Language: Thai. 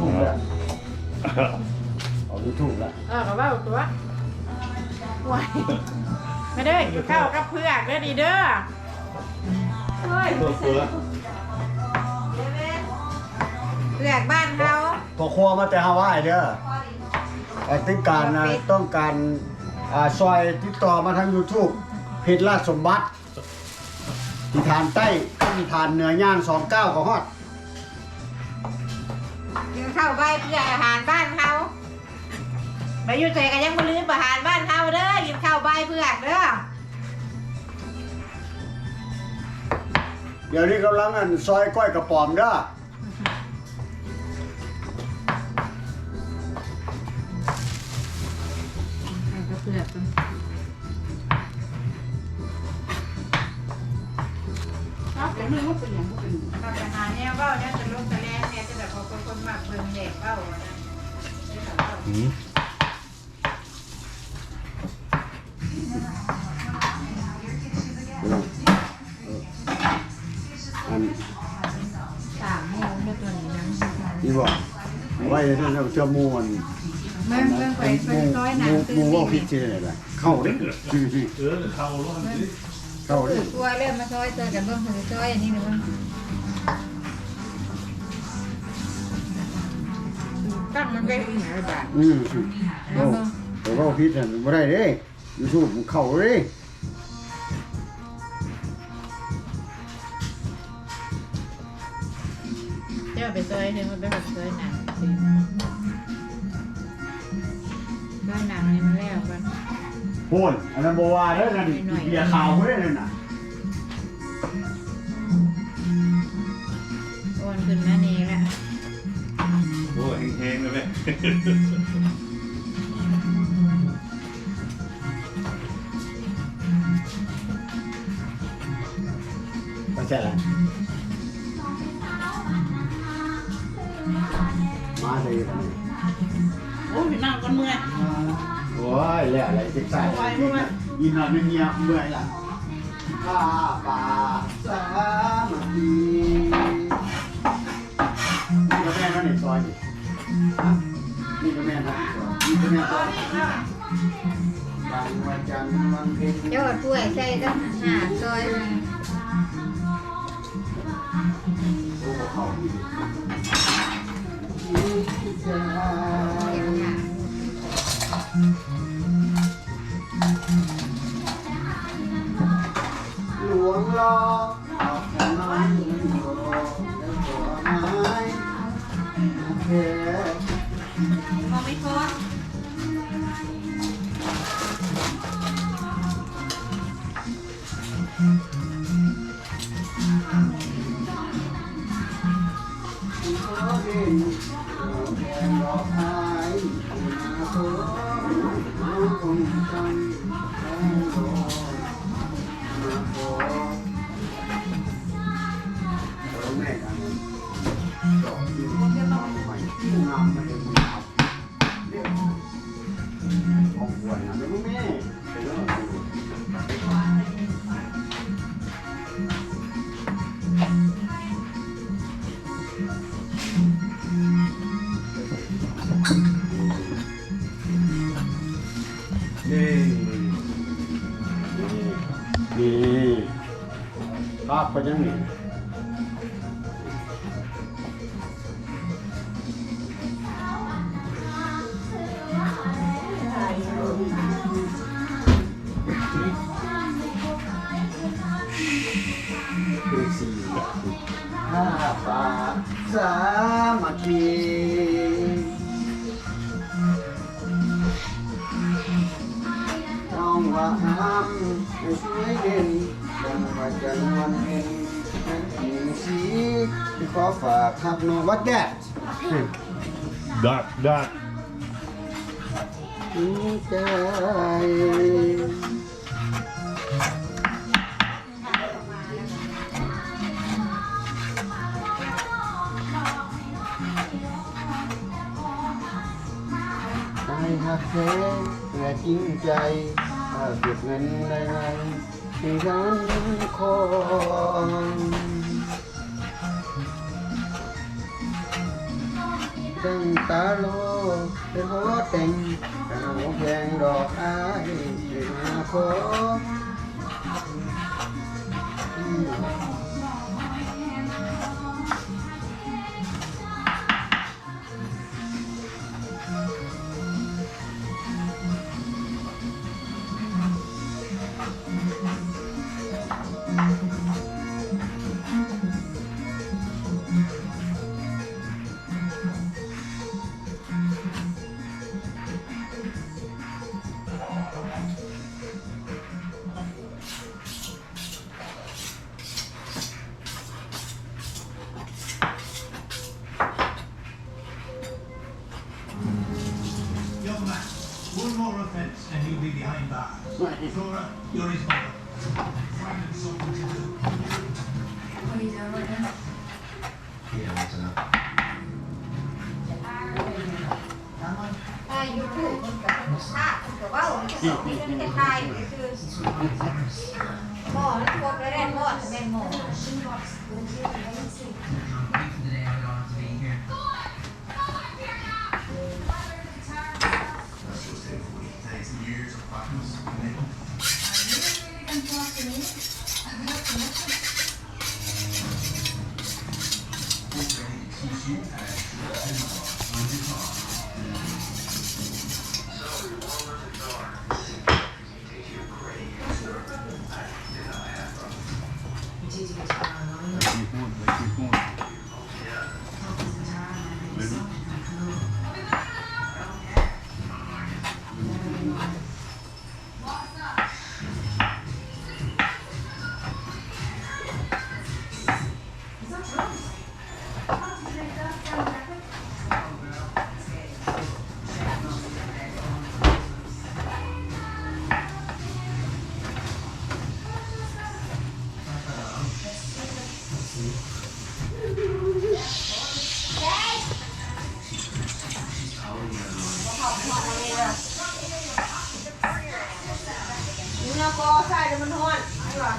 ทูบแล้วเอายูทูบแล้ว ก็ว่าตัวไหวไม่ได้ข้าวกับเพื่อกเด้อดีเด้อเฮ้ยเพื่อกบ้านเขา พอครัวมาแต่ฮาวายเด้อต้องการซอยติดต่อมาทาง YouTube เพจลาดสมบัติที่ฐานใต้ที่ฐานเหนือย่าง29ของฮอด กินข้าวใบเพื่ออาหารบ้านเขาไปอยู่ใจกันยังบ่ลืมอาหารบ้านเขาเด้อกินข้าวใบเพื่อกเด้อ เดี๋ยวนี้กำลังซอยก้อยกระป๋อมเด้อ ก็เพื่อกเราจะหาแนวเบ้าเนี่ยจะลงจะแรงเนี่ยจะแบบพอคนมากเพิ่งแยกเบ้า3 โมงเนี่ยตัวนี้ยัง นี่บอกไว้ท่านเจ้ามูน เมื่อไปร้อยหนังตื่น มูว่าพิจิตรอะไรเข้าดิ เข้าร้อนดิ เข้าดิ ตัวเริ่มมาซอยเจอกันเบื้องถือซอยอันนี้หนึ่งตั้งมันได้อีกหลายบาท แต่ว่าพิจิตรไม่ได้เด้ยูทูบเข้าเลย เจ้าไปซอยเห็นมันไปแบบซอยหนังซอยหนังนี่มันแล้วกัน โหนอันนั้นบัวเด้อนะดิเบียร์ขาวเว้ยเลยนะ โอนขึ้นมานี่แหละ โอ้แห้งๆเลยไหม ไม่ใช่ละมาเลย โอ้ยนั่งกันเมื่อย โอ้ยแล้วอะไรติดใจยินหน่อยไม่เงียบเมื่อยละข้าป่าสามัคคีนี่ก็แม่นั่นในซอยนี่ก็แม่นั่นนี่ก็แม่ซอยวันวันจันทร์วันเพ็ญ เจ้าป่วยใส่ตั้งหาซอย โอ้เขาอีกหลวงล้อออกจากน้อยโลแล้วตัวไม้แค่ มองไม่พ้น นี่ภาพเป็นยังไงคือสี่ห้าป่าสามัคคีต้องว่าห้ามไม่ช่วยเด่นดังว่าจันทร์วันเพ็ญนั่นสีที่ขอฝากครับโนวัดแดด ดัก ใจ หักแท้แต่จริงใจถ้าเก็บเงินได้ไงที่ฉันคอย จังตาโลเป็นหัวแต่งแต่หัวแพงดอกอ้ายเด็กมาขอ Young man, one more offence and you'll be behind bars. Flora, you're his mother. Find him something to do. What are you doing right now? Yeah, what's up? ยูทูบมันกับภาพมันกับว่ามันจะสอนเรื่องแต่ไทยคือหมอแล้วพวกแรกหมอจะเป็นหมอ นี่เราก็ใส่เดี๋ยวมันทอดใช่ป่ะ